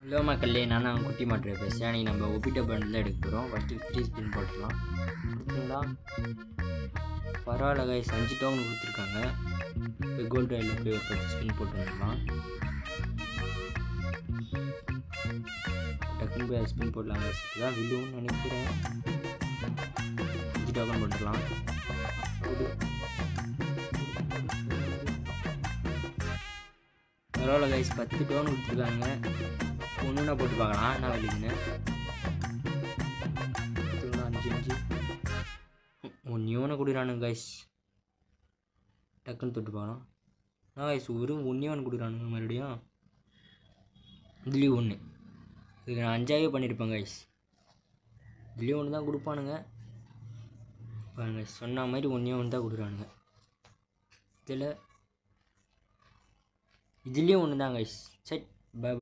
Hello மக்களே, நான் குட்டி மாட்டுற பேசுகிறேன். அன்றைக்கி நம்ம ஒப்பிட்ட பண்டில் எடுக்க போகிறோம். ஃபஸ்ட்டு ஃப்ரீ ஸ்பின் போட்டுடலாம். கொடுத்தீங்களா பரவாயில்ல கைஸ், 5 டோக்கன் கொடுத்துருக்காங்க. இப்போ கோல்டு ரயிலில் போய் ஒரு 10 ஸ்பின் போட்டு வந்துடலாம். டக்குன்னு போய் ஸ்பின் போடலாம் கைஸ். இதுதான் விழுவுன்னு நினைக்கிறேன். 5 டோக்கன் போட்டுடலாம். பரவாயில்ல கைஸ், 10 டோக்கன் கொடுத்துருக்காங்க. ஒன்றுனா போட்டு பார்க்கலாம் என்ன வெளியுதுன்னு. 5 ஒன்று கொடுக்குறானுங்க கைஸ். டக்குன்னு தொட்டு பார்க்கலாம். நான் கைஸ் ஒரு 1 கொடுக்குறானுங்க மறுபடியும். இதுலேயும் 1. இதுக்கு நான் 5ஆகவே பண்ணியிருப்பேன் கைஸ். இதுலேயும் 1 தான் கொடுப்பானுங்க பாருங்க. சொன்ன மாதிரி 1 தான் கொடுக்குறானுங்க. இதுலேயும் 1 தான் கைஸ். சரி, பை.